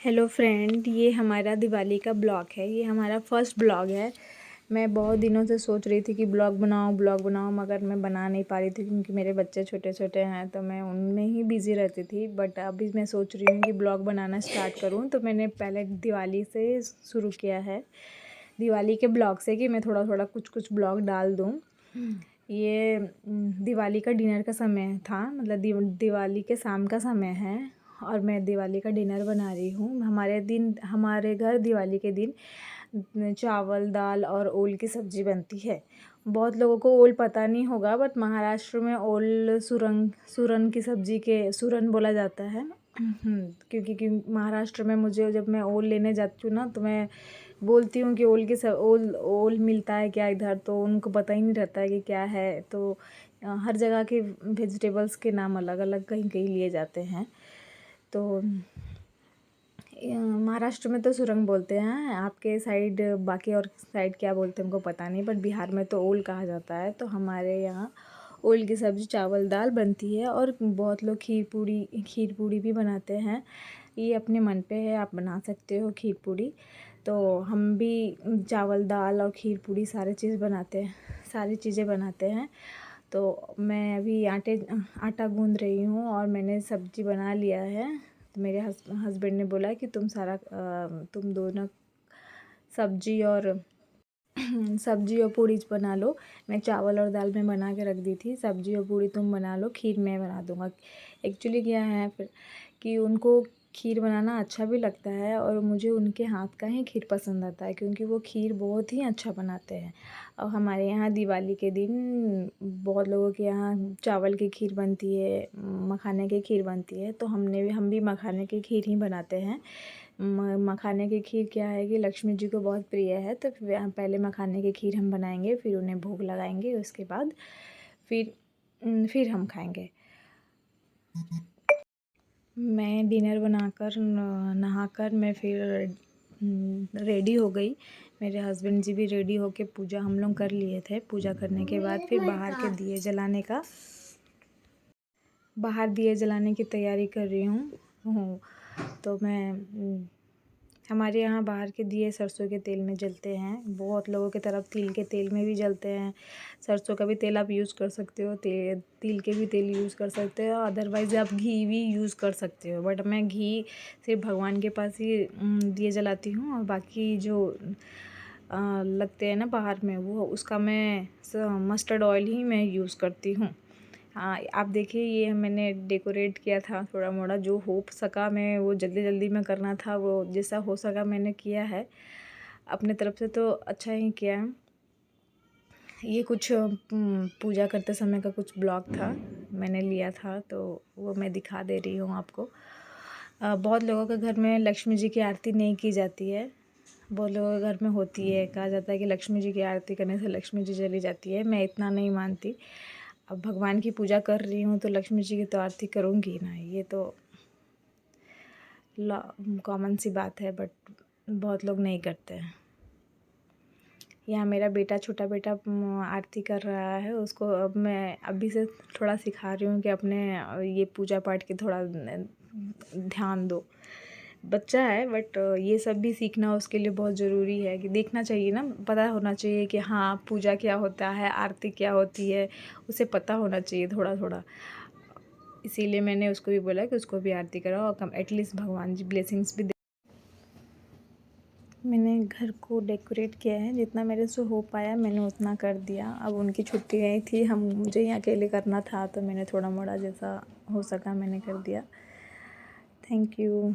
Hello friend, ये हमारा दिवाली का ब्लॉग है। ये हमारा फर्स्ट ब्लॉग है। मैं बहुत दिनों से सोच रही थी कि ब्लॉग बनाऊं मगर मैं बना नहीं पा रही थी क्योंकि मेरे बच्चे छोटे छोटे हैं तो मैं उनमें ही बिज़ी रहती थी। बट अभी मैं सोच रही हूँ कि ब्लॉग बनाना स्टार्ट करूँ, तो मैंने पहले दिवाली से शुरू किया है, दिवाली के ब्लॉग से, कि मैं थोड़ा थोड़ा कुछ ब्लॉग डाल दूँ। ये दिवाली का डिनर का समय था, मतलब दिवाली के शाम का समय है और मैं दिवाली का डिनर बना रही हूँ। हमारे घर दिवाली के दिन चावल, दाल और ओल की सब्ज़ी बनती है। बहुत लोगों को ओल पता नहीं होगा, बट महाराष्ट्र में ओल सूरन की सब्ज़ी के सूरन बोला जाता है। क्योंकि महाराष्ट्र में मुझे, जब मैं ओल लेने जाती हूँ ना, तो मैं बोलती हूँ कि ओल मिलता है क्या इधर, तो उनको पता ही नहीं रहता है कि क्या है। तो हर जगह के वेजिटेबल्स के नाम अलग अलग कहीं कहीं लिए जाते हैं। तो महाराष्ट्र में तो सुरंग बोलते हैं, आपके साइड बाकी और साइड क्या बोलते हैं हमको पता नहीं, बट बिहार में तो ओल कहा जाता है। तो हमारे यहाँ ओल की सब्ज़ी, चावल, दाल बनती है और बहुत लोग खीर पूड़ी भी बनाते हैं। ये अपने मन पे है, आप बना सकते हो खीर पूड़ी। तो हम भी चावल, दाल और खीर पूड़ी सारी चीज़ें बनाते हैं। तो मैं अभी आटा गूंद रही हूँ और मैंने सब्ज़ी बना लिया है। तो मेरे हस्बैंड ने बोला कि तुम दोनों सब्ज़ी और सब्ज़ी और पूड़ी बना लो। मैं चावल और दाल में बना के रख दी थी, सब्ज़ी और पूड़ी तुम बना लो, खीर मैं बना दूँगा। एक्चुअली क्या है फिर कि उनको खीर बनाना अच्छा भी लगता है और मुझे उनके हाथ का ही खीर पसंद आता है, क्योंकि वो खीर बहुत ही अच्छा बनाते हैं। और हमारे यहाँ दिवाली के दिन बहुत लोगों के यहाँ चावल की खीर बनती है, मखाने की खीर बनती है। तो हम भी मखाने की खीर ही बनाते हैं। मखाने की खीर क्या है कि लक्ष्मी जी को बहुत प्रिय है, तो पहले मखाने की खीर हम बनाएंगे, फिर उन्हें भोग लगाएंगे, उसके बाद फिर हम खाएंगे। मैं डिनर बनाकर नहाकर मैं फिर रेडी हो गई। मेरे हस्बैंड जी भी रेडी होके पूजा हम लोग कर लिए थे। पूजा करने के बाद फिर बाहर दिए जलाने की तैयारी कर रही हूँ। तो मैं हमारे यहाँ बाहर के दिए सरसों के तेल में जलते हैं। बहुत लोगों की तरफ तिल के तेल में भी जलते हैं। सरसों का भी तेल आप यूज़ कर सकते हो, तिल के भी तेल यूज़ कर सकते हो, अदरवाइज़ आप घी भी यूज़ कर सकते हो। बट मैं घी सिर्फ भगवान के पास ही दिए जलाती हूँ, और बाकी जो लगते हैं ना बाहर में, वो उसका मैं मस्टर्ड ऑयल ही मैं यूज़ करती हूँ। हाँ, आप देखिए, ये मैंने डेकोरेट किया था थोड़ा मोड़ा, जो हो सका मैं वो जल्दी जल्दी में करना था, वो जैसा हो सका मैंने किया है अपने तरफ से, तो अच्छा ही किया है। ये कुछ पूजा करते समय का कुछ ब्लॉग था, मैंने लिया था, तो वो मैं दिखा दे रही हूँ आपको। बहुत लोगों के घर में लक्ष्मी जी की आरती नहीं की जाती है, बहुत लोगों के घर में होती है। कहा जाता है कि लक्ष्मी जी की आरती करने से लक्ष्मी जी चली जाती है। मैं इतना नहीं मानती। अब भगवान की पूजा कर रही हूँ तो लक्ष्मी जी की तो आरती करूँगी ना, ये तो कॉमन सी बात है, बट बहुत लोग नहीं करते हैं। यहाँ मेरा छोटा बेटा आरती कर रहा है, उसको अब मैं अभी से थोड़ा सिखा रही हूँ कि अपने ये पूजा पाठ की थोड़ा ध्यान दो। बच्चा है, बट ये सब भी सीखना उसके लिए बहुत ज़रूरी है, कि देखना चाहिए ना, पता होना चाहिए कि हाँ पूजा क्या होता है, आरती क्या होती है, उसे पता होना चाहिए थोड़ा थोड़ा। इसीलिए मैंने उसको भी बोला कि उसको भी आरती कराओ और कम एटलीस्ट भगवान जी ब्लेसिंग्स भी दे। मैंने घर को डेकोरेट किया है, जितना मेरे से हो पाया मैंने उतना कर दिया। अब उनकी छुट्टी गई थी, मुझे ही अकेले करना था, तो मैंने थोड़ा मोड़ा जैसा हो सका मैंने कर दिया। Thank you.